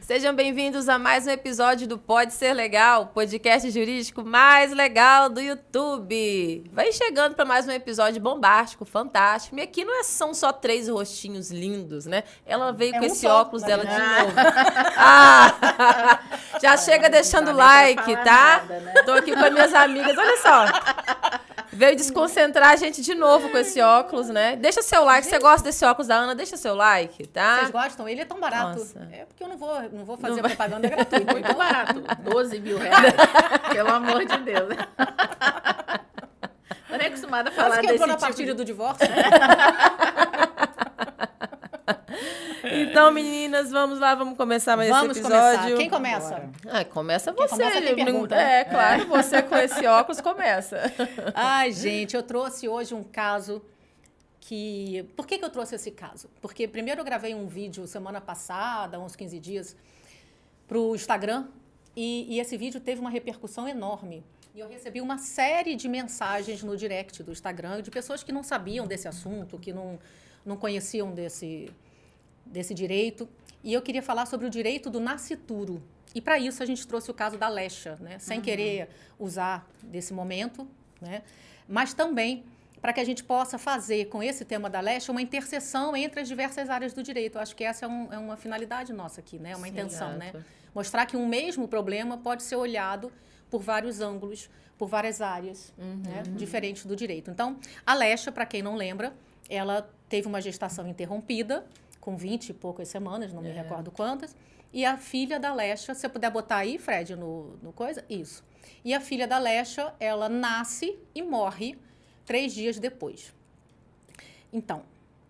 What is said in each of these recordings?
Sejam bem-vindos a mais um episódio do Pode Ser Legal, podcast jurídico mais legal do YouTube. Vai chegando para mais um episódio bombástico, fantástico. E aqui não são só 3 rostinhos lindos, né? Ela veio com esse óculos dela de novo. Já chega deixando o like, tá? Nada, né? Tô aqui com as minhas amigas, olha só. Veio desconcentrar a gente de novo com esse óculos, né? Deixa seu like, se você gosta desse óculos da Ana, deixa seu like, tá? Vocês gostam? Ele é tão barato. Nossa. É porque eu não vou fazer propaganda gratuita. Muito barato. 12 mil reais. Pelo amor de Deus. Eu nem acostumada a falar Quase que desse entrou na tipo partilha de... do divórcio. Então, meninas, vamos lá, vamos começar mais Vamos esse episódio. começar. Quem começa? Começa Quem você. começa tem pergunta, É, claro, você com esse óculos começa. Ai, gente, eu trouxe hoje um caso que... Por que eu trouxe esse caso? Porque primeiro eu gravei um vídeo semana passada, uns 15 dias, para o Instagram, e esse vídeo teve uma repercussão enorme. E eu recebi uma série de mensagens no direct do Instagram de pessoas que não sabiam desse assunto, que não conheciam desse direito. E eu queria falar sobre o direito do nascituro. E para isso a gente trouxe o caso da Lecha, né? Sem querer usar desse momento, né? Mas também para que a gente possa fazer com esse tema da Lecha uma interseção entre as diversas áreas do direito. Eu acho que essa é uma finalidade nossa aqui, né? Uma intenção, né? Mostrar que um mesmo problema pode ser olhado por vários ângulos, por várias áreas, né? Diferentes do direito. Então, a Lecha, para quem não lembra, ela teve uma gestação interrompida, com 20 e poucas semanas, não me recordo quantas. E a filha da Lecha, se você puder botar aí, Fred, no coisa, isso. E a filha da Lecha, ela nasce e morre 3 dias depois. Então,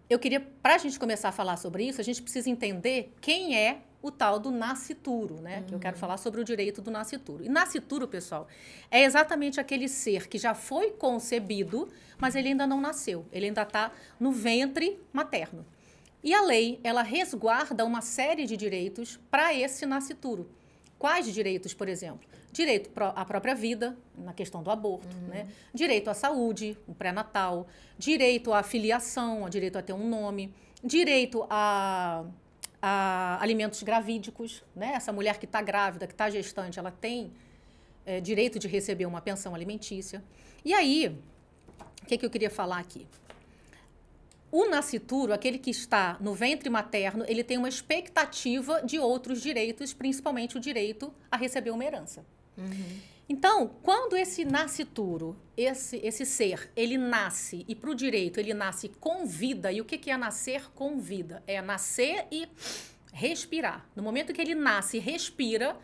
eu queria, para a gente começar a falar sobre isso, a gente precisa entender quem é o tal do nascituro, né? Que eu quero falar sobre o direito do nascituro. E nascituro, pessoal, é exatamente aquele ser que já foi concebido, mas ele ainda não nasceu. Ele ainda está no ventre materno. E a lei, ela resguarda uma série de direitos para esse nascituro. Quais direitos, por exemplo? Direito à própria vida, na questão do aborto, né? Direito à saúde, o pré-natal, direito à filiação, direito a ter um nome, direito a alimentos gravídicos, né? Essa mulher que está grávida, que está gestante, ela tem direito de receber uma pensão alimentícia. E aí, o que eu queria falar aqui? O nascituro, aquele que está no ventre materno, ele tem uma expectativa de outros direitos, principalmente o direito a receber uma herança. Então, quando esse nascituro, esse ser, ele nasce, e para o direito ele nasce com vida, e o que é nascer com vida? É nascer e respirar. No momento que ele nasce e respira,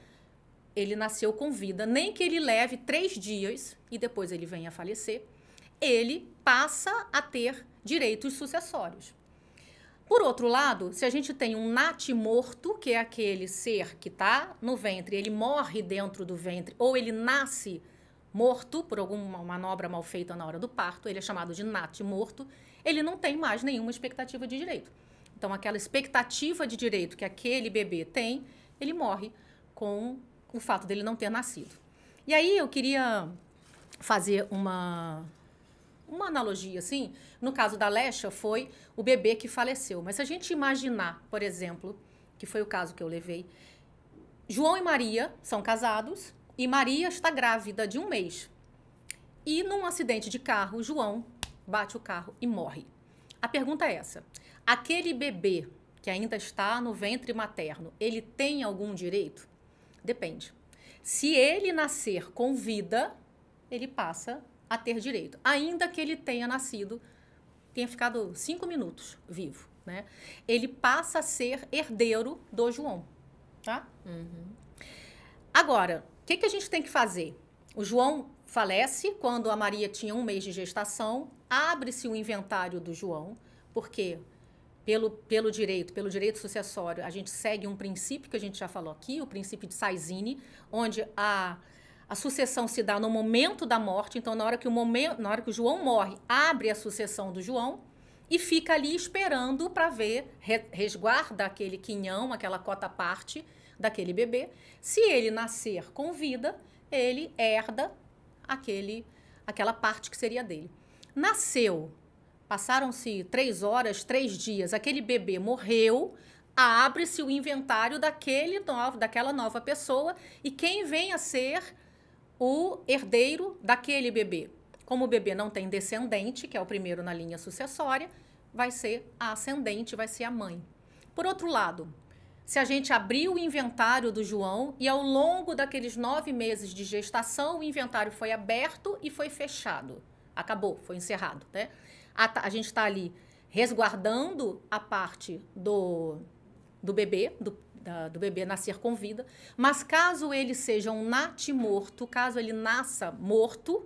ele nasceu com vida, nem que ele leve 3 dias e depois ele venha a falecer, ele passa a ter direitos sucessórios. Por outro lado, se a gente tem um natimorto, que é aquele ser que está no ventre, ele morre dentro do ventre, ou ele nasce morto por alguma manobra mal feita na hora do parto, ele é chamado de natimorto, ele não tem mais nenhuma expectativa de direito. Então, aquela expectativa de direito que aquele bebê tem, ele morre com o fato dele não ter nascido. E aí eu queria fazer uma analogia, assim. No caso da Lecha, foi o bebê que faleceu. Mas se a gente imaginar, por exemplo, que foi o caso que eu levei, João e Maria são casados e Maria está grávida de 1 mês. E num acidente de carro, João bate o carro e morre. A pergunta é essa: aquele bebê que ainda está no ventre materno, ele tem algum direito? Depende. Se ele nascer com vida, ele passa a ter direito, ainda que ele tenha nascido, tenha ficado 5 minutos vivo, né? Ele passa a ser herdeiro do João, tá? Agora, o que a gente tem que fazer? O João falece quando a Maria tinha 1 mês de gestação, abre-se o inventário do João, porque pelo direito sucessório, a gente segue um princípio que a gente já falou aqui, o princípio de Saizine, onde a sucessão se dá no momento da morte. Então, na hora que o João morre, abre a sucessão do João e fica ali esperando para ver, resguarda aquele quinhão, aquela cota parte daquele bebê. Se ele nascer com vida, ele herda aquela parte que seria dele. Nasceu, passaram-se 3 horas, 3 dias, aquele bebê morreu, abre-se o inventário daquela nova pessoa e quem vem a ser o herdeiro daquele bebê. Como o bebê não tem descendente, que é o primeiro na linha sucessória, vai ser a ascendente, vai ser a mãe. Por outro lado, se a gente abrir o inventário do João e ao longo daqueles 9 meses de gestação, o inventário foi aberto e foi fechado. Acabou, foi encerrado, né? A gente está ali resguardando a parte do bebê, do bebê nascer com vida, mas caso ele seja um natimorto, caso ele nasça morto,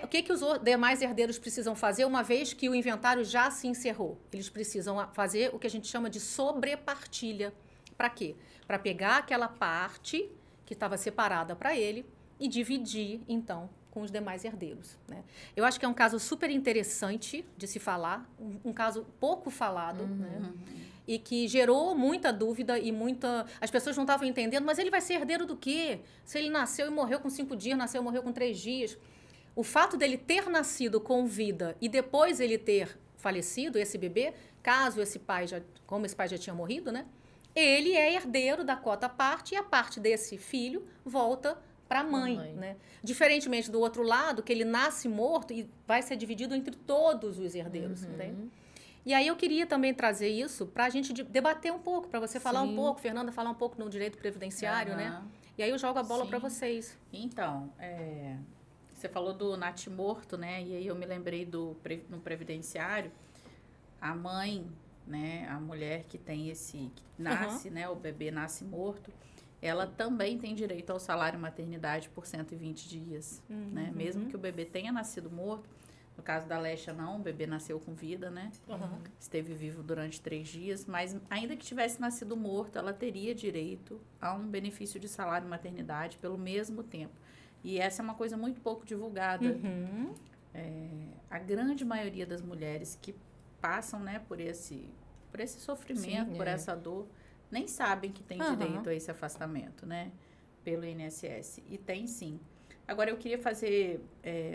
o que os demais herdeiros precisam fazer uma vez que o inventário já se encerrou? Eles precisam fazer o que a gente chama de sobrepartilha. Para quê? Para pegar aquela parte que estava separada para ele e dividir, então, com os demais herdeiros, né? Eu acho que é um caso super interessante de se falar, um caso pouco falado, né? E que gerou muita dúvida e as pessoas não estavam entendendo, mas ele vai ser herdeiro do quê? Se ele nasceu e morreu com 5 dias, nasceu e morreu com 3 dias... O fato dele ter nascido com vida e depois ele ter falecido, esse bebê, como esse pai já tinha morrido, né? Ele é herdeiro da cota parte e a parte desse filho volta para a mãe, né? Diferentemente do outro lado, que ele nasce morto e vai ser dividido entre todos os herdeiros, né? E aí eu queria também trazer isso para a gente debater um pouco, para você falar um pouco, Fernanda, falar um pouco no direito previdenciário, né? E aí eu jogo a bola para vocês. Então, você falou do natimorto, né? E aí eu me lembrei no previdenciário, a mãe, né? A mulher que tem que nasce, né? O bebê nasce morto, ela também tem direito ao salário maternidade por 120 dias, né? Mesmo que o bebê tenha nascido morto, no caso da Lécia não, o bebê nasceu com vida, né? Esteve vivo durante 3 dias, mas ainda que tivesse nascido morto, ela teria direito a um benefício de salário maternidade pelo mesmo tempo. E essa é uma coisa muito pouco divulgada. A grande maioria das mulheres que passam, né, por esse sofrimento, por essa dor, nem sabem que tem direito a esse afastamento, né, pelo INSS. E tem sim. Agora, eu queria fazer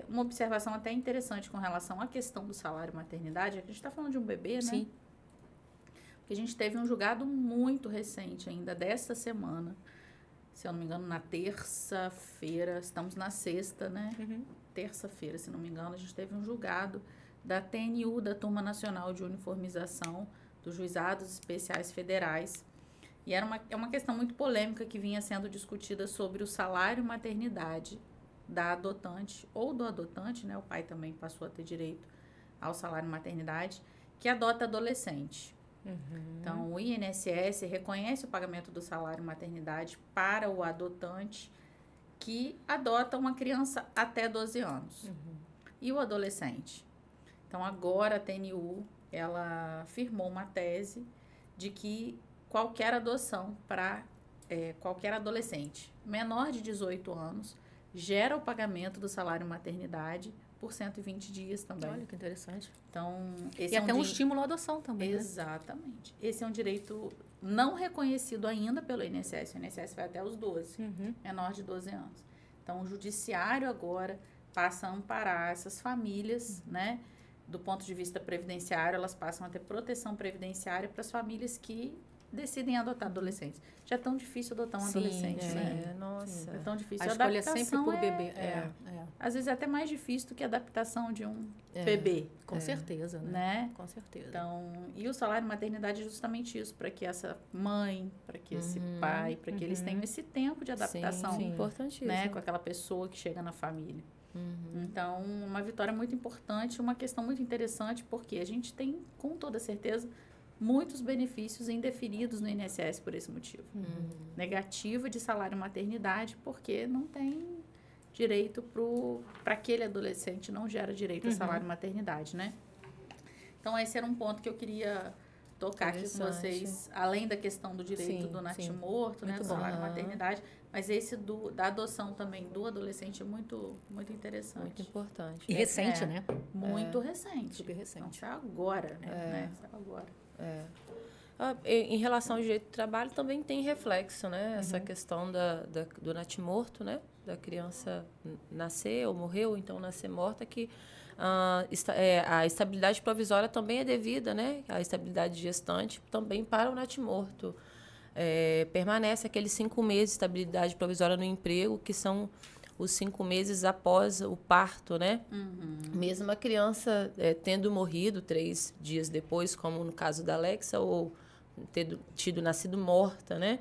uma observação até interessante com relação à questão do salário maternidade. A gente está falando de um bebê, né? Sim. Porque a gente teve um julgado muito recente, ainda desta semana. Se eu não me engano, na terça-feira, estamos na sexta, né? Terça-feira, se não me engano, a gente teve um julgado da TNU, da Turma Nacional de Uniformização dos Juizados Especiais Federais. E é uma questão muito polêmica que vinha sendo discutida sobre o salário maternidade da adotante ou do adotante, né? O pai também passou a ter direito ao salário maternidade, que adota adolescente. Então, o INSS reconhece o pagamento do salário maternidade para o adotante que adota uma criança até 12 anos. E o adolescente? Então, agora a TNU, ela firmou uma tese de que qualquer adoção para qualquer adolescente menor de 18 anos gera o pagamento do salário maternidade por 120 dias também. Olha que interessante. Então, esse até um estímulo à adoção também. Exatamente. Né? Esse é um direito não reconhecido ainda pelo INSS. O INSS vai até os 12, menor de 12 anos. Então, o judiciário agora passa a amparar essas famílias, né? Do ponto de vista previdenciário, elas passam a ter proteção previdenciária para as famílias que decidem adotar adolescentes. Já é tão difícil adotar um adolescente, né? Nossa. É tão difícil. A escolha é sempre por bebê. Às vezes é até mais difícil do que a adaptação de um bebê. Com certeza, né? Com certeza. Então, e o salário maternidade é justamente isso, para que essa mãe, para que esse pai, para que eles tenham esse tempo de adaptação. Sim, importantíssimo. Né? Com aquela pessoa que chega na família. Então, uma vitória muito importante, uma questão muito interessante, porque a gente tem, com toda certeza, muitos benefícios indeferidos no INSS por esse motivo. Negativa de salário maternidade, porque não tem direito para aquele adolescente, não gera direito a salário maternidade, né? Então, esse era um ponto que eu queria tocar aqui com vocês, além da questão do direito do natimorto, né, do salário maternidade, mas esse da adoção também do adolescente é muito, muito interessante. Muito importante. E recente, né? Muito recente. Super recente. Não, saiu agora, né? Saiu agora. Em relação ao direito do trabalho, também tem reflexo, né? Essa questão do natimorto, né? Da criança nascer ou morrer, ou então nascer morta, que a estabilidade provisória também é devida, né? A estabilidade gestante também para o natimorto. Permanece aqueles 5 meses de estabilidade provisória no emprego, que são os 5 meses após o parto, né? Mesmo a criança tendo morrido 3 dias depois, como no caso da Alexa, ou tido nascido morta, né?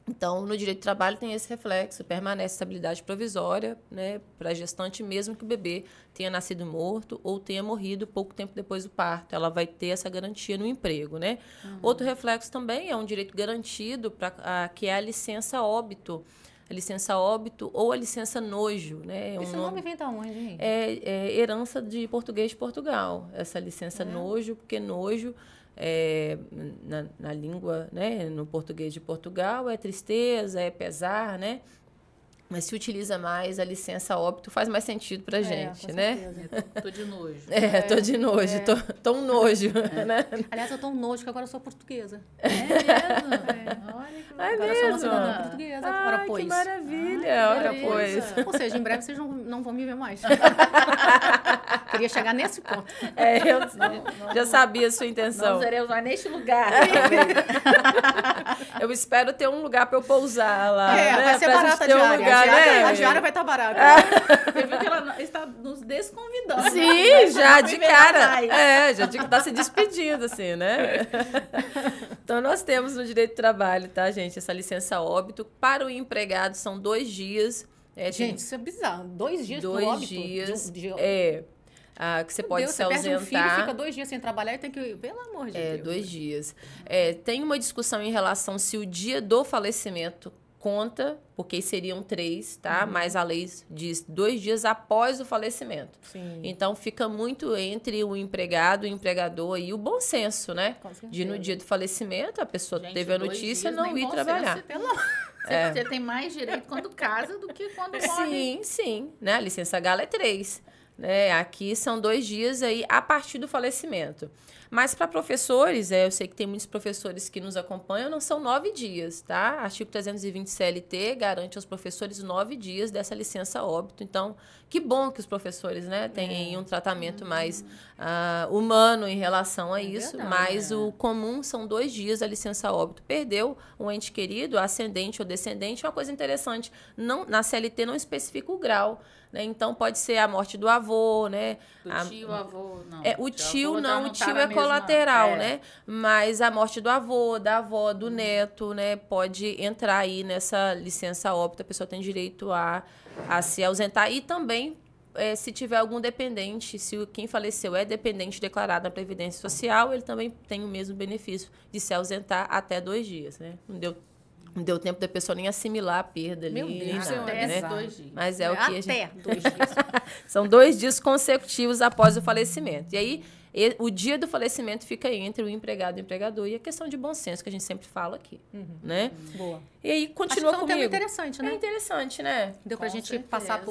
Então, no direito do trabalho tem esse reflexo, permanece estabilidade provisória, né, para a gestante, mesmo que o bebê tenha nascido morto ou tenha morrido pouco tempo depois do parto. Ela vai ter essa garantia no emprego, né? Outro reflexo também é um direito garantido, que é a licença óbito. A licença óbito ou a licença nojo, né? Esse nome vem da onde, hein? É herança de português de Portugal, essa licença nojo, porque nojo... na língua, né, no português de Portugal, é tristeza, é pesar, né? Mas se utiliza mais a licença óbito, faz mais sentido pra gente, né? Tô de nojo. Tô de nojo, tô um nojo, né? Aliás, eu tô um nojo, que agora eu sou portuguesa. É mesmo? Olha que agora eu sou uma cidadã portuguesa, ora pois. Que maravilha, ora pois. Ou seja, em breve vocês não vão me ver mais. Queria chegar nesse ponto. Eu já sabia a sua intenção. Não seremos mais neste lugar. Eu espero ter um lugar para eu pousar lá. Né? Vai ser barata a diária. A diária vai estar barata. Você viu que ela está nos desconvidando. Sim, né? Já de cara. Já está se despedindo, assim, né? Então, nós temos no direito do trabalho, tá, gente? Essa licença óbito. Para o empregado, são 2 dias. Gente, isso é bizarro. 2 dias 2 óbito. dias. Que você Meu pode Deus, se ausentar. Perde um filho, fica 2 dias sem trabalhar e tem que... Pelo amor de Deus. 2 dias. Tem uma discussão em relação se o dia do falecimento conta, porque seriam 3, tá? Mas a lei diz 2 dias após o falecimento. Sim. Então, fica muito entre o empregado, o empregador e o bom senso, né? De no dia do falecimento, a pessoa teve a notícia não ir trabalhar. Você tem mais direito quando casa do que quando morre. Sim. Né? A licença gala é 3. Né? Aqui são 2 dias aí a partir do falecimento. Mas para professores, eu sei que tem muitos professores que nos acompanham, não são 9 dias, tá? Artigo 320 CLT garante aos professores 9 dias dessa licença óbito. Então, que bom que os professores, né, tenham um tratamento mais humano em relação a isso. Verdade, mas o comum são 2 dias da licença óbito. Perdeu um ente querido, ascendente ou descendente, é uma coisa interessante. Na CLT não especifica o grau. Né? Então, pode ser a morte do avô, né? Do tio, avô, não. O tio não, o tio é colateral, né? Mas a morte do avô, da avó, do neto, né? Pode entrar aí nessa licença óbito, a pessoa tem direito a se ausentar. E também, se tiver algum dependente, se quem faleceu é dependente declarado na Previdência Social, ele também tem o mesmo benefício de se ausentar até 2 dias, né? Não deu tempo da pessoa nem assimilar a perda ali. Meu Deus, nada, né? 2 dias. Mas é o que a gente... Até 2 dias. São 2 dias consecutivos após o falecimento. E aí, o dia do falecimento fica entre o empregado e o empregador. E a questão de bom senso, que a gente sempre fala aqui. Né? Boa. E aí, continua Acho que comigo. É interessante, né? É interessante, né? Deu pra gente passar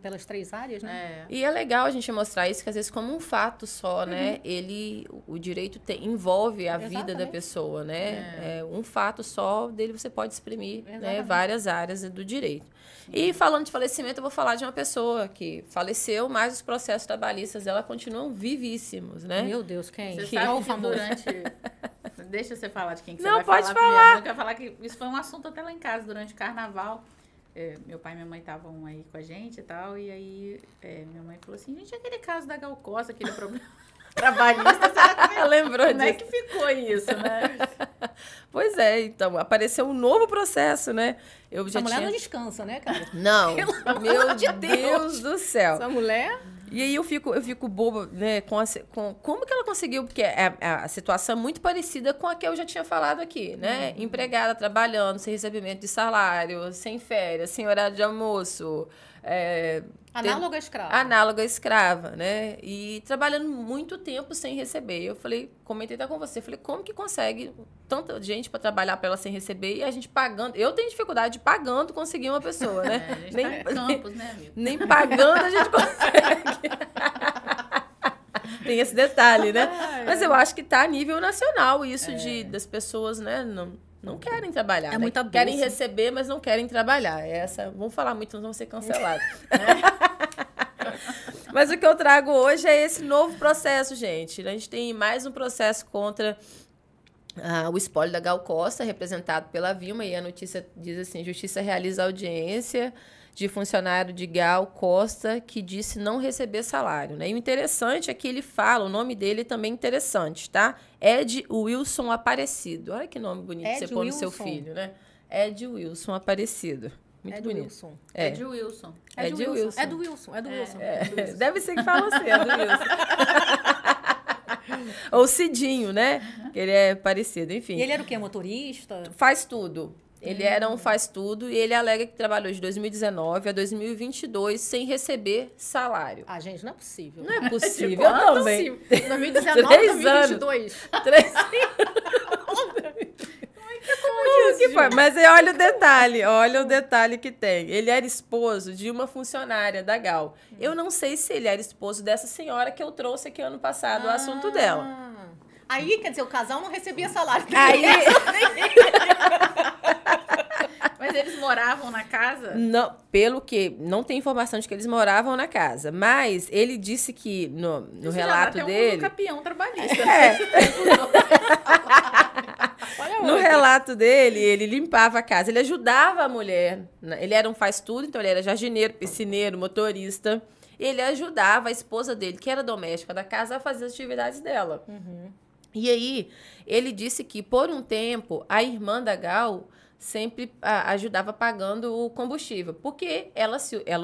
pelas 3 áreas, né? E é legal a gente mostrar isso, que às vezes como um fato só, né? O direito envolve a vida da pessoa, né? Um fato só dele você pode exprimir, né, várias áreas do direito. Sim. E falando de falecimento, eu vou falar de uma pessoa que faleceu, mas os processos trabalhistas dela continuam vivíssimos, né? Meu Deus, quem? Você sabe que durante... Deixa você falar de quem que você vai falar. Não, pode falar. Eu quero falar que isso foi um assunto até lá em casa, durante o carnaval. Meu pai e minha mãe estavam aí com a gente e tal, e aí minha mãe falou assim, gente, aquele caso da Gal Costa, aquele problema trabalhista, você lembrou disso? Como é que ficou isso, né? Pois é, então, apareceu um novo processo, né? Essa mulher não descansa, né, cara? Não, meu Deus do céu. Essa mulher... E aí eu fico boba, né, com como que ela conseguiu, porque a situação é muito parecida com a que eu já tinha falado aqui, né? Empregada trabalhando, sem recebimento de salário, sem férias, sem horário de almoço. Análoga à escrava. Análoga à escrava, né? E trabalhando muito tempo sem receber. Eu falei, comentei até com você, falei, como que consegue tanta gente para trabalhar para ela sem receber e a gente pagando? Eu tenho dificuldade de pagando conseguir uma pessoa, né? A gente nem, tá em campos, né, amigo? Nem pagando a gente consegue. Tem esse detalhe, né? Mas eu acho que tá a nível nacional isso das pessoas, né? Não querem trabalhar. É muita bolsa. Querem receber, mas não querem trabalhar. Vamos falar muito, nós vamos ser cancelados. Mas o que eu trago hoje é esse novo processo, gente. A gente tem mais um processo contra o espólio da Gal Costa, representado pela Vilma, e a notícia diz assim: Justiça realiza audiência de funcionário de Gal Costa que disse não receber salário, né? E o interessante é que ele fala, o nome dele também é interessante, tá? Ed Wilson Aparecido. Olha que nome bonito Ed você põe no seu Wilson. filho, né? Ed Wilson Aparecido. Muito Ed bonito. Wilson. É de Wilson. É do de Wilson. É do Wilson. É do Wilson. Deve ser que fala assim, é do Wilson. Ou Cidinho, né? Que ele é parecido, enfim. E ele era o quê? Motorista? Faz tudo. Ele era um faz tudo e ele alega que trabalhou de 2019 a 2022 sem receber salário. Ah, gente, não é possível. Não é possível, Tipo, eu também. 2019, 3 anos. 2022. 3 que foi? Mas aí olha o detalhe que tem. Ele era esposo de uma funcionária da Gal. Eu não sei se ele era esposo dessa senhora que eu trouxe aqui ano passado, o assunto dela. Aí, quer dizer, o casal não recebia salário. Aí, Mas eles moravam na casa? não, pelo que não tem informação de que eles moravam na casa, mas ele disse que no Isso relato já dá até dele, um capião trabalhista. no relato dele, ele limpava a casa, ele ajudava a mulher. Ele era um faz-tudo, então ele era jardineiro, piscineiro, motorista. Ele ajudava a esposa dele, que era doméstica da casa, a fazer as atividades dela. E aí, ele disse que, por um tempo, a irmã da Gal sempre ajudava pagando o combustível, porque ela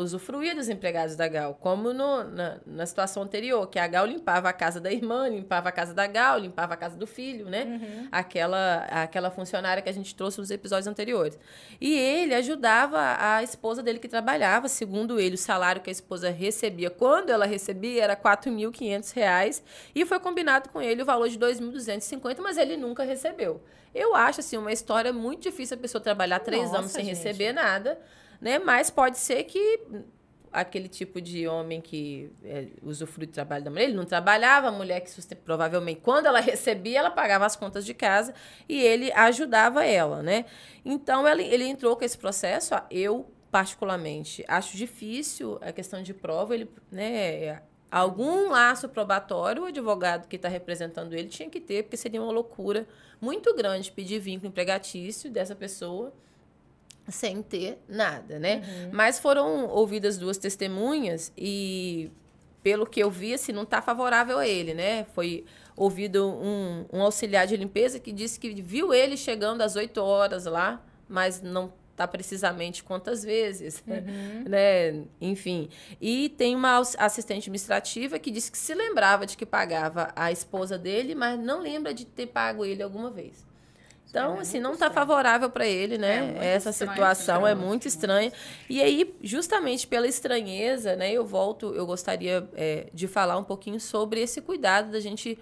usufruía dos empregados da Gal, como na situação anterior, que a Gal limpava a casa da irmã, limpava a casa da Gal, limpava a casa do filho, né? Aquela funcionária que a gente trouxe nos episódios anteriores. E ele ajudava a esposa dele que trabalhava, segundo ele, o salário que a esposa recebia, quando ela recebia, era R$ 4.500, e foi combinado com ele o valor de R$ 2.250, mas ele nunca recebeu. Eu acho, assim, uma história muito difícil a pessoa trabalhar 3 anos sem receber nada, né? Mas pode ser que aquele tipo de homem que usufrui do trabalho da mulher, ele não trabalhava, a mulher que provavelmente, quando ela recebia, ela pagava as contas de casa e ele ajudava ela, né? Então, ele entrou com esse processo. Eu, particularmente, acho difícil a questão de prova, ele, né... Algum laço probatório, o advogado que está representando ele tinha que ter, porque seria uma loucura muito grande pedir vínculo empregatício dessa pessoa sem ter nada, né? Mas foram ouvidas 2 testemunhas e, pelo que eu vi, assim, não está favorável a ele, né? Foi ouvido um auxiliar de limpeza que disse que viu ele chegando às 8 horas lá, mas não tá precisamente quantas vezes, né? Enfim. E tem uma assistente administrativa que disse que se lembrava de que pagava a esposa dele, mas não lembra de ter pago ele alguma vez. Então, assim, não está favorável para ele, né? Essa situação é muito estranha. E aí, justamente pela estranheza, né? Eu gostaria de falar um pouquinho sobre esse cuidado da gente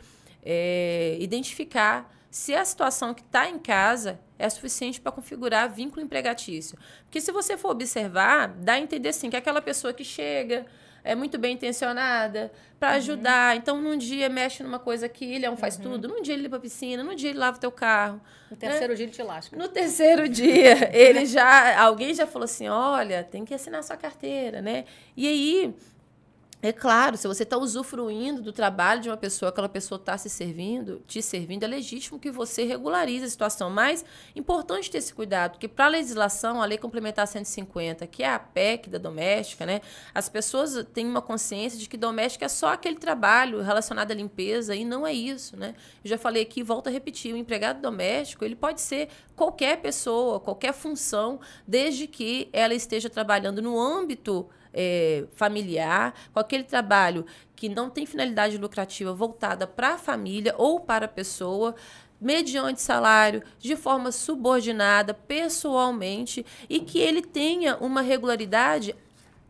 identificar se a situação que está em casa é suficiente para configurar vínculo empregatício. Porque se você for observar, dá a entender assim, que aquela pessoa que chega é muito bem intencionada para ajudar. Então, num dia mexe numa coisa aqui, ele faz tudo. Num dia ele limpa a piscina, num dia ele lava o teu carro. No terceiro dia ele te lasca. No terceiro dia, alguém já falou assim, olha, tem que assinar sua carteira, né? E aí... É claro, se você está usufruindo do trabalho de uma pessoa, aquela pessoa está te servindo, é legítimo que você regularize a situação. Mas é importante ter esse cuidado, porque para a legislação, a Lei Complementar 150, que é a PEC da doméstica, né, as pessoas têm uma consciência de que doméstica é só aquele trabalho relacionado à limpeza, e não é isso, né? Eu já falei aqui, volto a repetir, o empregado doméstico, ele pode ser qualquer pessoa, qualquer função, desde que ela esteja trabalhando no âmbito familiar, com aquele trabalho que não tem finalidade lucrativa voltada para a família ou para a pessoa, mediante salário, de forma subordinada, pessoalmente, e que ele tenha uma regularidade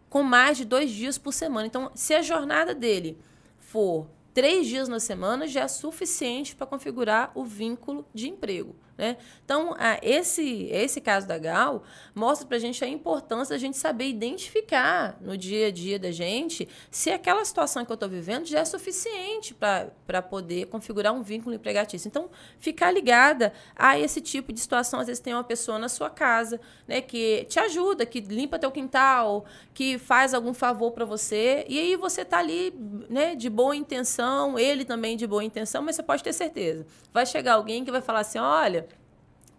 com mais de 2 dias por semana. Então, se a jornada dele for 3 dias na semana, já é suficiente para configurar o vínculo de emprego. né? Então, esse caso da Gal mostra pra gente a importância da gente saber identificar no dia a dia da gente se aquela situação que eu estou vivendo já é suficiente para poder configurar um vínculo empregatício. Então, ficar ligada a esse tipo de situação. Às vezes tem uma pessoa na sua casa, né, que te ajuda, que limpa teu quintal, que faz algum favor para você, e aí você tá ali, né, de boa intenção, ele também de boa intenção, mas você pode ter certeza. Vai chegar alguém que vai falar assim, olha,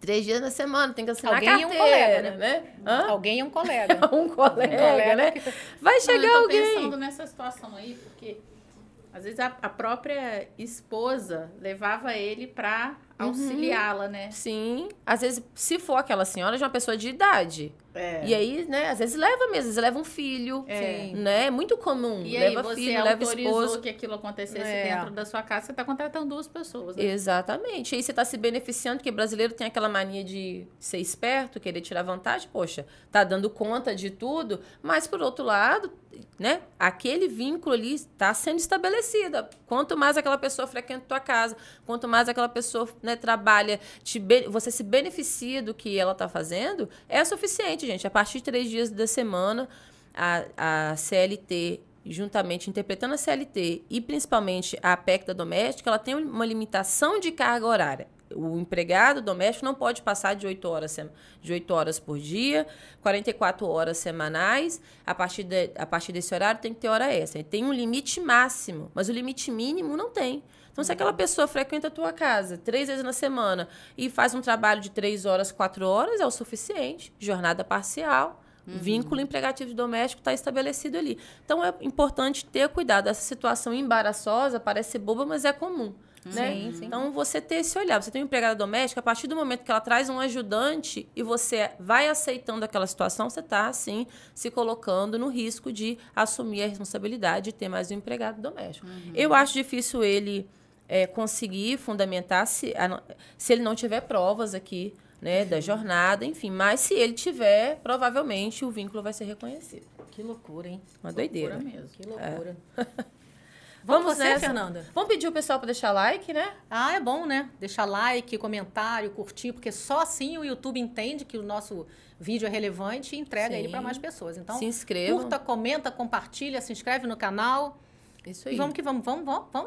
3 dias na semana, tem que assinar alguém a carteira, e um colega, né? Hã? Alguém e um colega. Um colega, né? Vai chegar eu tô alguém. pensando nessa situação aí, porque às vezes a própria esposa levava ele para auxiliá-la, né? Sim. Às vezes, se for aquela senhora, já é uma pessoa de idade. E aí, né, às vezes leva mesmo, às vezes leva um filho, né? É muito comum. E leva aí você filho, leva autorizou esposo. que aquilo acontecesse dentro da sua casa, você está contratando 2 pessoas, né? Exatamente. Aí você está se beneficiando, porque brasileiro tem aquela mania de ser esperto, querer tirar vantagem. Poxa, tá dando conta de tudo, mas por outro lado, né, aquele vínculo ali está sendo estabelecido. Quanto mais aquela pessoa frequenta a tua casa, quanto mais aquela pessoa, né, trabalha, você se beneficia do que ela está fazendo, é suficiente, gente. A partir de 3 dias da semana, a CLT, juntamente interpretando a CLT e principalmente a PEC da doméstica, ela tem uma limitação de carga horária. O empregado doméstico não pode passar de 8 horas por dia, 44 horas semanais. A partir desse horário tem que ter hora extra. Tem um limite máximo, mas o limite mínimo não tem. Então, se aquela pessoa frequenta a tua casa 3 vezes na semana e faz um trabalho de 3 horas, 4 horas, é o suficiente. Jornada parcial, vínculo empregatício doméstico está estabelecido ali. Então, é importante ter cuidado. Essa situação embaraçosa parece ser boba, mas é comum. Né? Sim. Então, você ter esse olhar. Você tem uma empregada doméstica, a partir do momento que ela traz um ajudante e você vai aceitando aquela situação, você está, assim, se colocando no risco de assumir a responsabilidade de ter mais um empregado doméstico. Eu acho difícil ele conseguir fundamentar se ele não tiver provas aqui, né, da jornada, enfim. Mas se ele tiver, provavelmente o vínculo vai ser reconhecido. Que loucura, hein? Uma doideira. Loucura mesmo. Que loucura. Vamos você, nessa. Fernanda? Vamos pedir o pessoal para deixar like, né? Ah, é bom, né? Deixar like, comentário, curtir, porque só assim o YouTube entende que o nosso vídeo é relevante e entrega ele para mais pessoas. Então, se inscrevam. Curta, comenta, compartilha, se inscreve no canal. Isso aí. E vamos que vamos,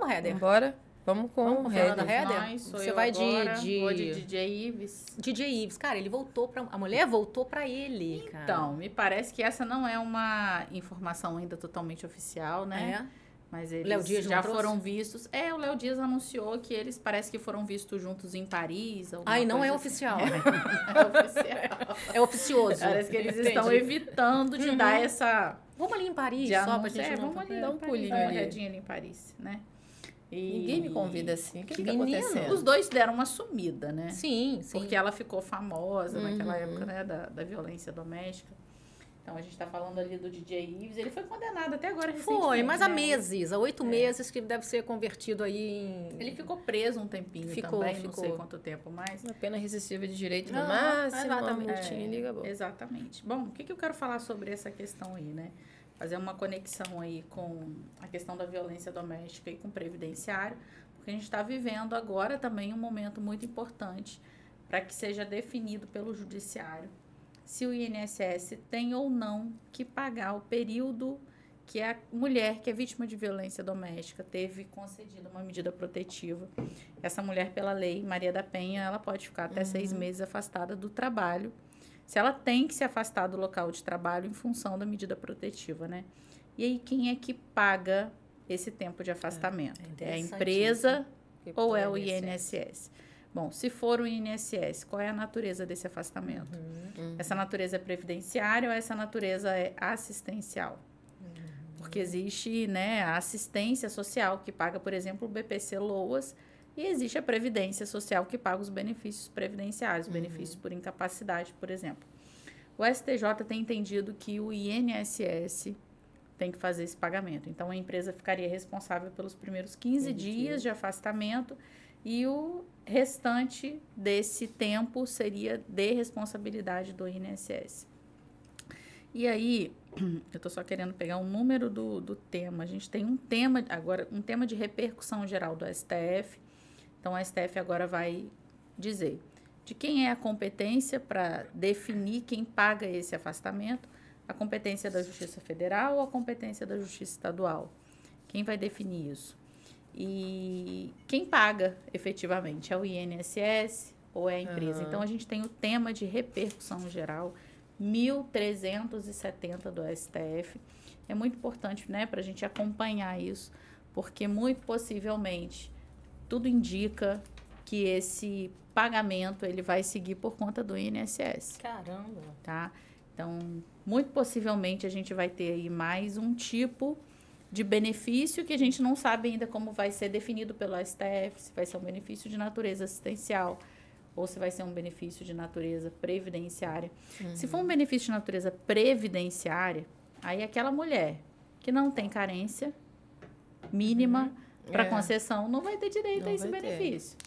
Heather. Bora. Vamos com o Fernanda Heather. Heather. Você vai vou de DJ Ives. DJ Ives. Cara, ele voltou para... A mulher voltou para ele, cara. Então, me parece que essa não é uma informação ainda totalmente oficial, né? Mas eles Léo Dias já foram vistos. O Léo Dias anunciou que eles parece que foram vistos juntos em Paris. Ai, não é assim. oficial. É oficial. É oficioso. Parece que eles estão evitando de dar essa... Vamos ali em Paris, só pra gente não... Vamos ali dar um pulinho dar uma ali. olhadinha ali em Paris, né? Ninguém me convida assim. O que tá Menino. acontecendo? Os dois deram uma sumida, né? Sim. Porque ela ficou famosa naquela época, né, da violência doméstica. Então, a gente tá falando ali do DJ Ives. Ele foi condenado até agora recentemente. Foi, mas há né? meses, há 8 meses que deve ser convertido aí em... Ele ficou preso um tempinho também, não sei quanto tempo mais. Uma pena resistível de direito no Não, máximo, exatamente. uma multinha, liga a boca. Exatamente. Bom, o que eu quero falar sobre essa questão aí, né? Fazer uma conexão aí com a questão da violência doméstica e com o previdenciário, porque a gente está vivendo agora também um momento muito importante para que seja definido pelo judiciário se o INSS tem ou não que pagar o período que a mulher que é vítima de violência doméstica teve concedida uma medida protetiva. Essa mulher, pela lei Maria da Penha, ela pode ficar até 6 meses afastada do trabalho, se ela tem que se afastar do local de trabalho em função da medida protetiva, né? E aí, quem é que paga esse tempo de afastamento? É a empresa ou é o INSS? Bom, se for o INSS, qual é a natureza desse afastamento? Essa natureza é previdenciária ou essa natureza é assistencial? Porque existe, né, a assistência social que paga, por exemplo, o BPC Loas, e existe a previdência social que paga os benefícios previdenciários, benefícios por incapacidade, por exemplo. O STJ tem entendido que o INSS tem que fazer esse pagamento. Então, a empresa ficaria responsável pelos primeiros 15 dias de afastamento e o restante desse tempo seria de responsabilidade do INSS. E aí, eu estou só querendo pegar o número do tema. A gente tem um tema agora, um tema de repercussão geral do STF. Então, o STF agora vai dizer de quem é a competência para definir quem paga esse afastamento, a competência da Justiça Federal ou a competência da Justiça Estadual. Quem vai definir isso? E quem paga efetivamente? É o INSS ou é a empresa? Então, a gente tem o tema de repercussão geral, 1.370 do STF. É muito importante, né, para a gente acompanhar isso, porque muito possivelmente tudo indica que esse pagamento ele vai seguir por conta do INSS. Caramba! Tá? Então, muito possivelmente a gente vai ter aí mais um tipo de benefício que a gente não sabe ainda como vai ser definido pelo STF, se vai ser um benefício de natureza assistencial ou se vai ser um benefício de natureza previdenciária. Se for um benefício de natureza previdenciária, aí aquela mulher que não tem carência mínima para concessão não vai ter direito a esse benefício.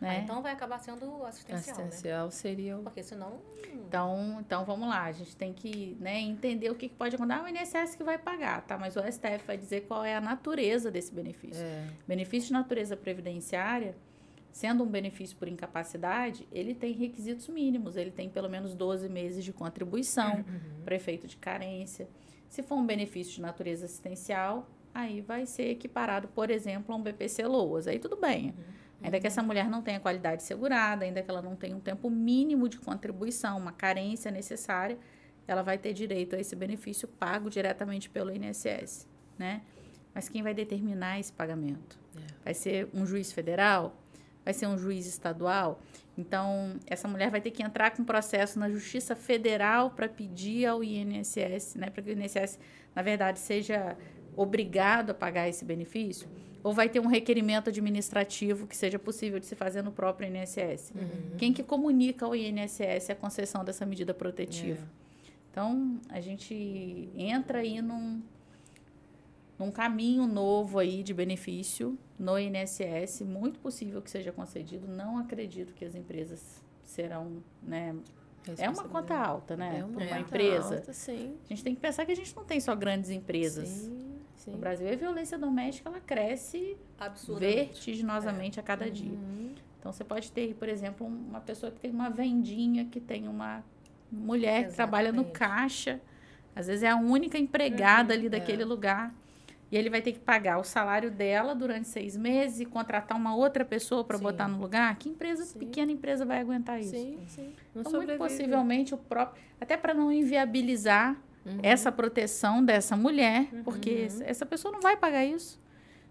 Né? Então vai acabar sendo assistencial, né? Seria o... Porque senão... Então, vamos lá. A gente tem que, né, entender o que pode acontecer. O INSS que vai pagar, tá? Mas o STF vai dizer qual é a natureza desse benefício. Benefício de natureza previdenciária, sendo um benefício por incapacidade, ele tem requisitos mínimos. Ele tem pelo menos 12 meses de contribuição para efeito de carência. Se for um benefício de natureza assistencial, aí vai ser equiparado, por exemplo, a um BPC-LOAS. Aí tudo bem. Ainda que essa mulher não tenha qualidade segurada, ainda que ela não tenha um tempo mínimo de contribuição, uma carência necessária, ela vai ter direito a esse benefício pago diretamente pelo INSS, né? Mas quem vai determinar esse pagamento? Vai ser um juiz federal? Vai ser um juiz estadual? Então, essa mulher vai ter que entrar com processo na Justiça Federal para pedir ao INSS, né? Para que o INSS, na verdade, seja obrigado a pagar esse benefício. Ou vai ter um requerimento administrativo que seja possível de se fazer no próprio INSS. Quem que comunica ao INSS a concessão dessa medida protetiva? Então, a gente entra aí num caminho novo aí de benefício no INSS, muito possível que seja concedido. Não acredito que as empresas serão, né? É uma conta alta, né? É uma empresa. Alta, sim. A gente tem que pensar que a gente não tem só grandes empresas. Sim. No Brasil, a violência doméstica, ela cresce vertiginosamente a cada dia. Então, você pode ter, por exemplo, uma pessoa que tem uma vendinha, que tem uma mulher que trabalha no caixa. Às vezes, é a única empregada ali daquele lugar. E ele vai ter que pagar o salário dela durante 6 meses e contratar uma outra pessoa para botar no lugar. Que pequena empresa vai aguentar isso? Sim. Então, muito possivelmente, o próprio... Até para não inviabilizar essa proteção dessa mulher, porque essa pessoa não vai pagar isso.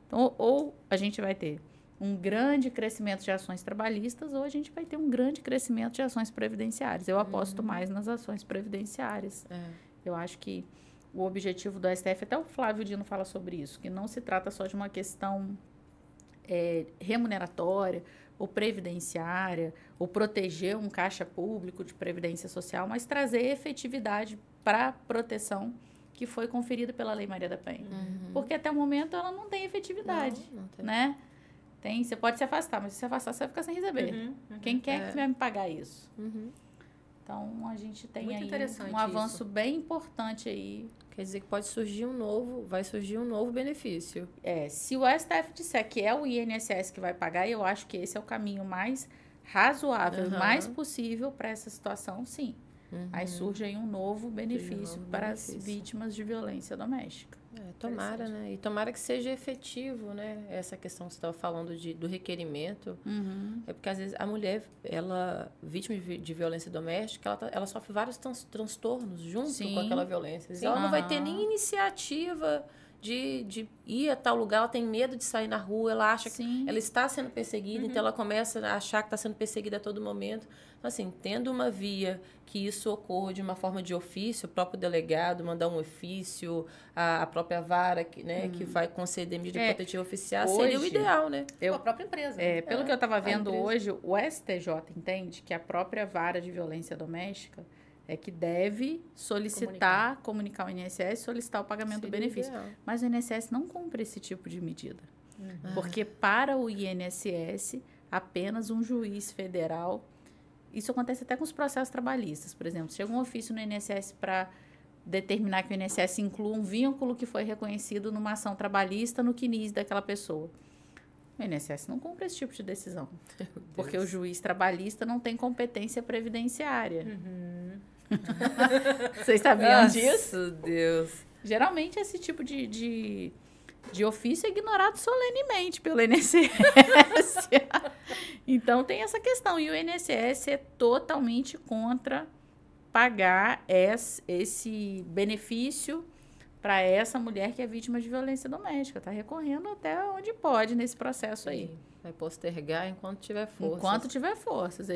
Então, ou a gente vai ter um grande crescimento de ações trabalhistas, ou a gente vai ter um grande crescimento de ações previdenciárias. Eu aposto mais nas ações previdenciárias. Eu acho que o objetivo do STF, até o Flávio Dino fala sobre isso, que não se trata só de uma questão remuneratória ou previdenciária, ou proteger um caixa público de previdência social, mas trazer efetividade para a proteção que foi conferida pela Lei Maria da Penha. Porque até o momento ela não tem efetividade, não tem. Né? Você pode se afastar, mas se afastar você vai ficar sem receber. Quem quer que vai me pagar isso? Então, a gente tem muito aí um avanço bem importante aí. Quer dizer que vai surgir um novo benefício. Se o STF disser que é o INSS que vai pagar, eu acho que esse é o caminho mais razoável, mais possível para essa situação, sim. Aí surge aí um novo benefício para as vítimas de violência doméstica. Tomara, né? E tomara que seja efetivo, né? Essa questão que você estava falando do requerimento. É porque, às vezes, a mulher, vítima de violência doméstica, ela sofre vários transtornos junto com aquela violência. Ela não vai ter nem iniciativa de ir a tal lugar, ela tem medo de sair na rua, ela acha que ela está sendo perseguida, então ela começa a achar que está sendo perseguida a todo momento. Então, assim, tendo uma via que isso ocorra de uma forma de ofício, o próprio delegado mandar um ofício, a própria vara que vai conceder medida protetiva oficial, seria o ideal, né? A própria empresa. Pelo que eu estava vendo hoje, o STJ entende que a própria vara de violência doméstica é que deve comunicar ao INSS, solicitar o pagamento do benefício. Ideal. Mas o INSS não cumpre esse tipo de medida. Porque para o INSS, apenas um juiz federal... Isso acontece até com os processos trabalhistas, por exemplo. Chega um ofício no INSS para determinar que o INSS inclua um vínculo que foi reconhecido numa ação trabalhista no CNIS daquela pessoa. O INSS não cumpre esse tipo de decisão. Porque o juiz trabalhista não tem competência previdenciária. Vocês sabiam disso? Nossa, Deus. Geralmente, esse tipo de ofício é ignorado solenemente pelo INSS. Então, tem essa questão. E o INSS é totalmente contra pagar esse benefício para essa mulher que é vítima de violência doméstica. Está recorrendo até onde pode nesse processo aí. Vai postergar enquanto tiver forças. Enquanto tiver forças.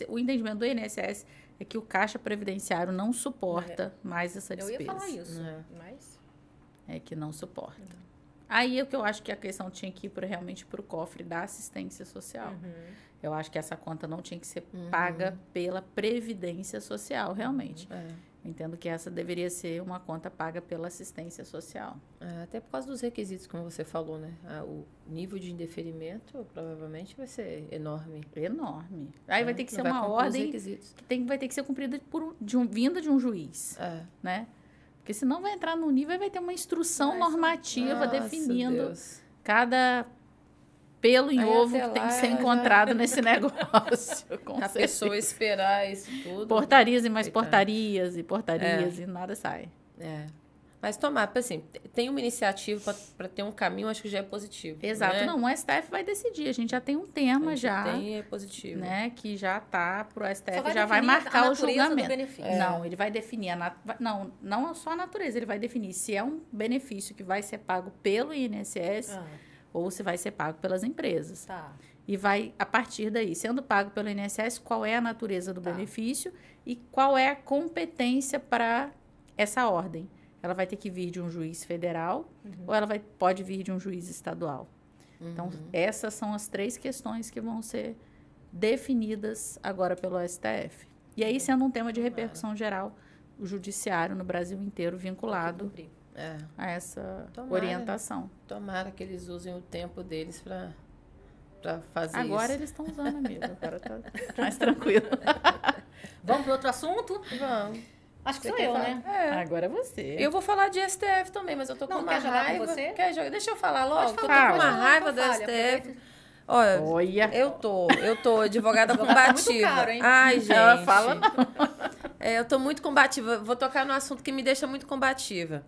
O entendimento do INSS é que o Caixa Previdenciário não suporta mais essa despesa. Eu ia falar isso, mas... É que não suporta. Aí é o que eu acho que a questão tinha que ir realmente para o cofre da assistência social. Eu acho que essa conta não tinha que ser paga pela Previdência Social, realmente. Entendo que essa deveria ser uma conta paga pela assistência social. Até por causa dos requisitos, como você falou, né? O nível de indeferimento provavelmente vai ser enorme. Enorme. Aí vai ter que ser uma ordem que vai ter que ser cumprida vinda de um juiz, né? Porque senão vai entrar no nível e vai ter uma instrução normativa definindo cada pelo em ovo que tem que ser encontrado nesse negócio. A pessoa esperar isso tudo. Portarias e mais portarias e portarias e nada sai. Mas tomar, assim, tem uma iniciativa para ter um caminho, acho que já é positivo. Exato. Né? Não, o STF vai decidir. A gente já tem um tema é positivo. Né, que já está para o STF, já vai marcar o julgamento. Não, ele vai definir não só a natureza, ele vai definir se é um benefício que vai ser pago pelo INSS ou se vai ser pago pelas empresas. E vai, a partir daí, sendo pago pelo INSS, qual é a natureza do benefício e qual é a competência para essa ordem. Ela vai ter que vir de um juiz federal ou ela pode vir de um juiz estadual. Então, essas são as 3 questões que vão ser definidas agora pelo STF. E aí, sendo um tema de repercussão geral, o judiciário no Brasil inteiro vinculado a essa orientação. Tomara que eles usem o tempo deles para fazer isso. Agora eles estão usando, amigo. Agora tá mais tranquilo. Vamos para outro assunto? Vamos. Acho que sou eu, né? Agora é você. Eu vou falar de STF também, mas eu tô com uma raiva. Jogar com você? Quer jogar? Deixa eu falar logo. Eu tô com falar. uma raiva do STF. Olha, eu tô advogada combativa. Muito caro, hein? Ai, gente. Ela fala não. Eu tô muito combativa. Vou tocar no assunto que me deixa muito combativa.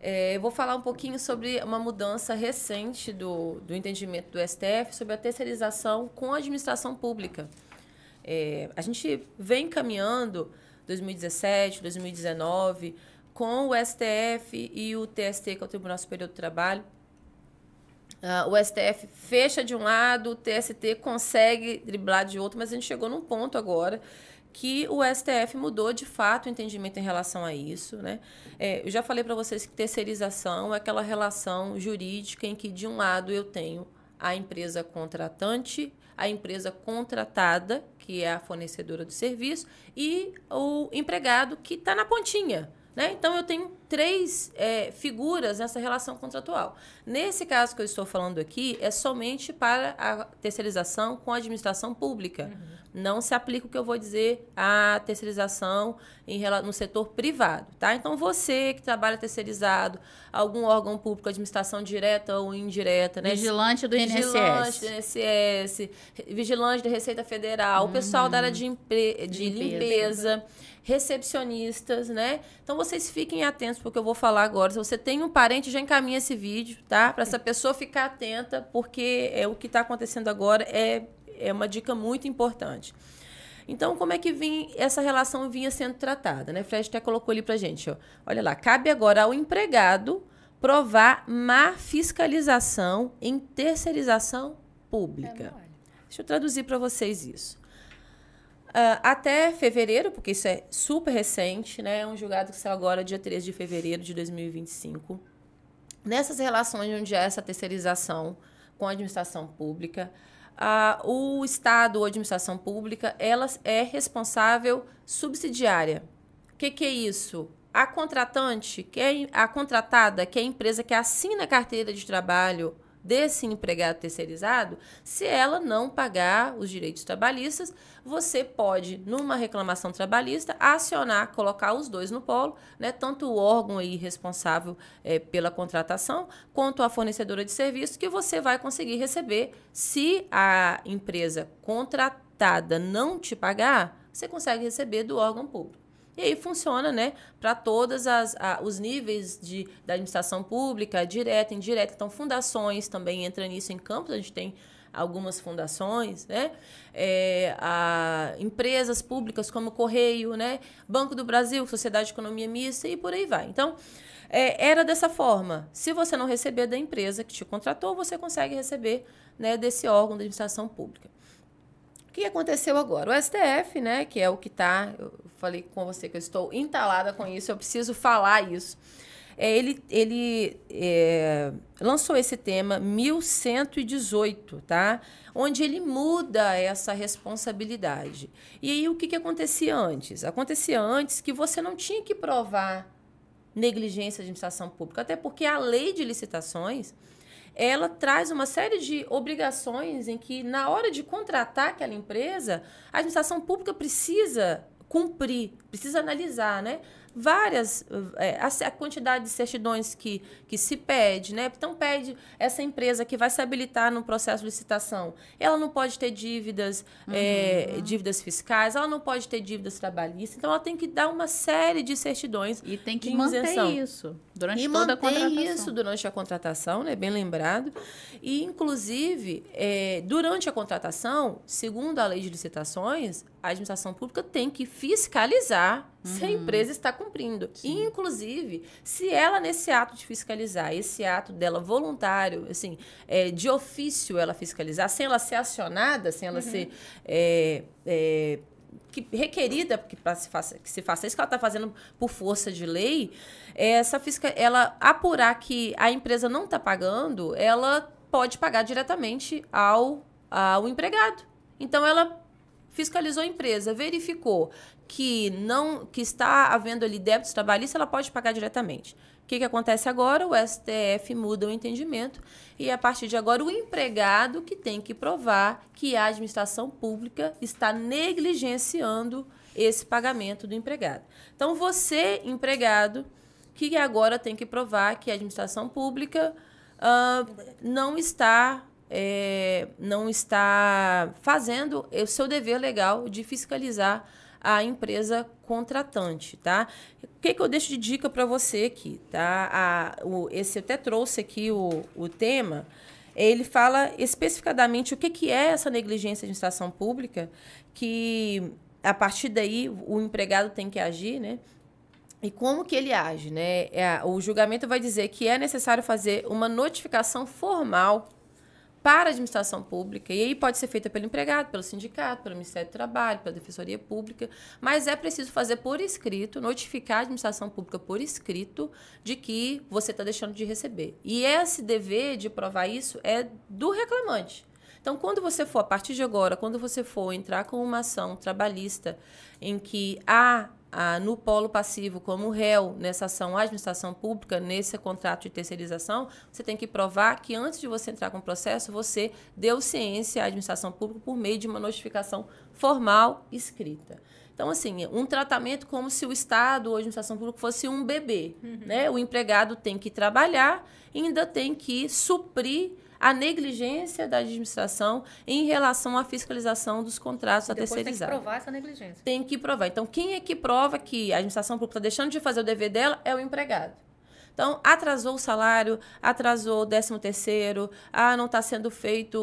Eu vou falar um pouquinho sobre uma mudança recente do entendimento do STF sobre a terceirização com a administração pública. A gente vem caminhando 2017, 2019, com o STF e o TST, que é o Tribunal Superior do Trabalho. O STF fecha de um lado, o TST consegue driblar de outro, mas a gente chegou num ponto agora que o STF mudou de fato o entendimento em relação a isso, né? Eu já falei para vocês que terceirização é aquela relação jurídica em que, de um lado, eu tenho a empresa contratante, a empresa contratada, que é a fornecedora do serviço, e o empregado que está na pontinha. Né? Então, eu tenho 3 figuras nessa relação contratual. Nesse caso que eu estou falando aqui, é somente para a terceirização com a administração pública. Não se aplica o que eu vou dizer à terceirização no setor privado. Tá? Então, você que trabalha terceirizado, algum órgão público, administração direta ou indireta. Né? Vigilante do INSS. Vigilante do INSS, vigilante da Receita Federal, o pessoal da área de limpeza, recepcionistas, né? Então, vocês fiquem atentos porque eu vou falar agora. Se você tem um parente, já encaminha esse vídeo, tá? Para essa pessoa ficar atenta, porque o que está acontecendo agora é uma dica muito importante. Então, como é que essa relação vinha sendo tratada, né? Fred até colocou ali pra gente, ó. Olha lá, cabe agora ao empregado provar má fiscalização em terceirização pública. Deixa eu traduzir para vocês isso. Até fevereiro, porque isso é super recente, né? É um julgado que saiu agora dia 13 de fevereiro de 2025. Nessas relações onde há essa terceirização com a administração pública, o Estado ou a administração pública, ela é responsável subsidiária. O que é isso? A contratante, a contratada, que é a empresa que assina a carteira de trabalho desse empregado terceirizado, se ela não pagar os direitos trabalhistas, você pode, numa reclamação trabalhista, acionar, colocar os dois no polo, né, tanto o órgão aí responsável pela contratação, quanto a fornecedora de serviços, que você vai conseguir receber. Se a empresa contratada não te pagar, você consegue receber do órgão público. E aí funciona, né, para todos os níveis da administração pública, direta, indireta. Então, fundações também entram nisso em Campos, a gente tem algumas fundações, né? Empresas públicas como Correio, né? Banco do Brasil, Sociedade de Economia Mista e por aí vai. Então, era dessa forma. Se você não receber da empresa que te contratou, você consegue receber, né, desse órgão da administração pública. O que aconteceu agora? O STF, né, que é o que está... Eu falei com você que eu estou entalada com isso, eu preciso falar isso. Ele lançou esse tema 1118, tá? Onde ele muda essa responsabilidade. E aí, o que acontecia antes? Acontecia antes que você não tinha que provar negligência de administração pública, até porque a lei de licitações, ela traz uma série de obrigações em que, na hora de contratar aquela empresa, a administração pública precisa cumprir, precisa analisar, né? A quantidade de certidões que se pede, né? Então, pede essa empresa que vai se habilitar no processo de licitação. Ela não pode ter dívidas, dívidas fiscais, ela não pode ter dívidas trabalhistas. Então, ela tem que dar uma série de certidões. E tem que manter isso durante toda a contratação. Isso durante a contratação, né? Bem lembrado. E, inclusive, durante a contratação, segundo a lei de licitações, a administração pública tem que fiscalizar se a empresa está cumprindo. E, inclusive, se ela, nesse ato de fiscalizar, esse ato dela voluntário, assim, de ofício ela fiscalizar, sem ela ser acionada, sem ela ser requerida que se faça isso que ela está fazendo por força de lei, ela apurar que a empresa não está pagando, ela pode pagar diretamente ao empregado. Então, ela fiscalizou a empresa, verificou que está havendo ali débitos trabalhistas, ela pode pagar diretamente. O que acontece agora? O STF muda o entendimento e, a partir de agora, o empregado que tem que provar que a administração pública está negligenciando esse pagamento do empregado. Então, você, empregado, que agora tem que provar que a administração pública não está fazendo o seu dever legal de fiscalizar a empresa contratante, tá? O que eu deixo de dica para você aqui, tá? Eu até trouxe aqui o tema. Ele fala especificadamente o que é essa negligência de administração pública, que, a partir daí, o empregado tem que agir, né? E como que ele age, né? O julgamento vai dizer que é necessário fazer uma notificação formal para a administração pública, e aí pode ser feita pelo empregado, pelo sindicato, pelo Ministério do Trabalho, pela Defensoria Pública, mas é preciso fazer por escrito, notificar a administração pública por escrito de que você está deixando de receber. E esse dever de provar isso é do reclamante. Então, quando você for, a partir de agora, quando você for entrar com uma ação trabalhista em que no polo passivo, como réu nessa ação, a administração pública, nesse contrato de terceirização, você tem que provar que, antes de você entrar com o processo, você deu ciência à administração pública por meio de uma notificação formal escrita. Então, assim, um tratamento como se o Estado ou a administração pública fosse um bebê, né? O empregado tem que trabalhar e ainda tem que suprir a negligência da administração em relação à fiscalização dos contratos a terceirizados. Tem que provar essa negligência. Tem que provar. Então, quem é que prova que a administração pública está deixando de fazer o dever dela é o empregado. Então, atrasou o salário, atrasou o 13º, não está sendo feito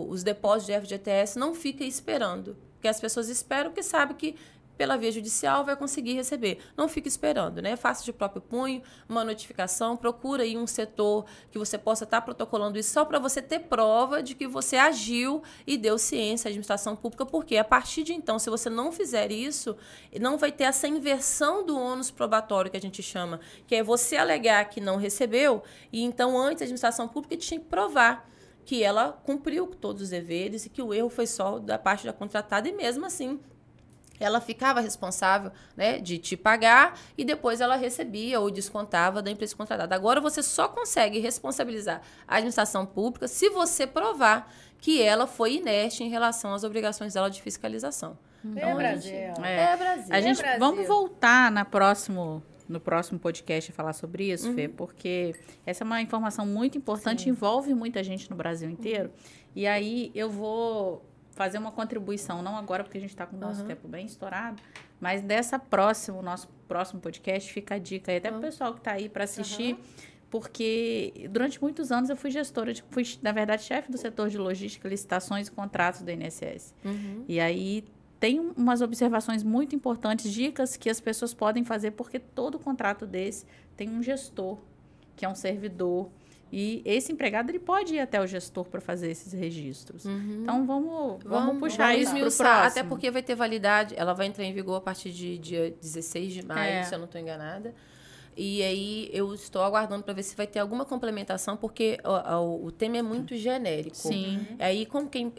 os depósitos de FGTS, não fica esperando. Porque as pessoas esperam porque sabem que, pela via judicial, vai conseguir receber. Não fica esperando, né? Faça de próprio punho uma notificação, procura aí um setor que você possa estar protocolando isso só para você ter prova de que você agiu e deu ciência à administração pública, porque a partir de então, se você não fizer isso, não vai ter essa inversão do ônus probatório que a gente chama, que é você alegar que não recebeu e então antes a administração pública tinha que provar que ela cumpriu todos os deveres e que o erro foi só da parte da contratada e mesmo assim ela ficava responsável, né, de te pagar e depois ela recebia ou descontava da empresa contratada. Agora você só consegue responsabilizar a administração pública se você provar que ela foi inerte em relação às obrigações dela de fiscalização. Então, Brasil. Brasil. A gente, Brasil. vamos voltar no próximo podcast e falar sobre isso, Fê, porque essa é uma informação muito importante, envolve muita gente no Brasil inteiro. E aí eu vou fazer uma contribuição, não agora, porque a gente está com o nosso tempo bem estourado, mas nosso próximo podcast, fica a dica aí, até para o pessoal que está aí para assistir, porque durante muitos anos eu fui gestora, fui, na verdade, chefe do setor de logística, licitações e contratos do INSS. E aí tem umas observações muito importantes, dicas que as pessoas podem fazer, porque todo contrato desse tem um gestor, que é um servidor. E esse empregado ele pode ir até o gestor para fazer esses registros. Então, vamos puxar isso para o próximo. Até porque vai ter validade. Ela vai entrar em vigor a partir de dia 16 de maio, se eu não estou enganada. E aí eu estou aguardando para ver se vai ter alguma complementação, porque o tema é muito genérico. Sim. Aí, como quem...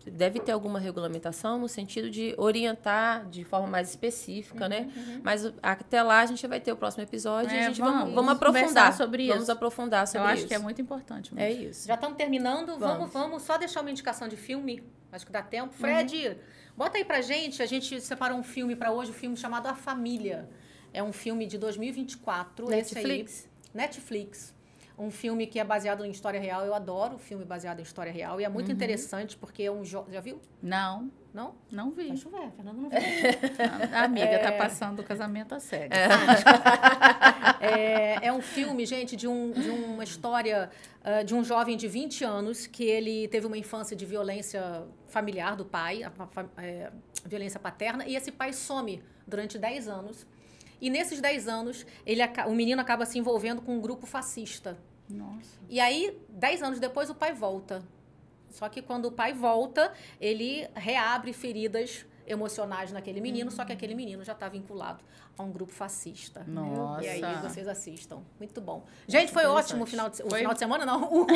deve ter alguma regulamentação no sentido de orientar de forma mais específica, né? Mas até lá a gente vai ter o próximo episódio e a gente vamos aprofundar sobre isso. Vamos aprofundar sobre isso. Eu acho que é muito importante mesmo. É isso. Já estamos terminando. Vamos só deixar uma indicação de filme. Acho que dá tempo. Fred, bota aí pra gente. A gente separou um filme para hoje, um filme chamado A Família. É um filme de 2024. Netflix. Um filme que é baseado em história real. Eu adoro filme baseado em história real. E é muito interessante porque é um... Já viu? Não. Não? Não vi. Vai chover, Fernanda não viu. A amiga tá passando o casamento a sério. É um filme, gente, de uma história de um jovem de 20 anos que ele teve uma infância de violência familiar do pai, violência paterna, e esse pai some durante 10 anos. E nesses 10 anos, o menino acaba se envolvendo com um grupo fascista. Nossa. E aí, 10 anos depois, o pai volta. Só que quando o pai volta, ele reabre feridas emocionais naquele menino, só que aquele menino já está vinculado a um grupo fascista. Nossa. E aí vocês assistam. Muito bom. Gente, foi ótimo o final de semana, não.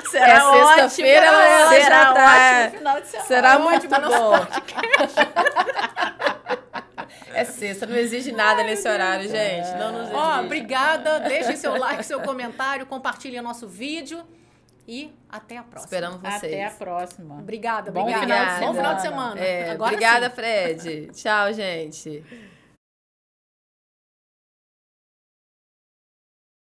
Será sexta-feira, será ótimo final de semana. Será muito bom. É sexta, não exige nada nesse horário, gente. Não nos exige. Obrigada. Deixe seu like, seu comentário, compartilhe nosso vídeo. E até a próxima. Esperamos vocês. Até a próxima. Obrigada. Bom final de semana. Bom final de semana. Obrigada, Fred. Tchau, gente.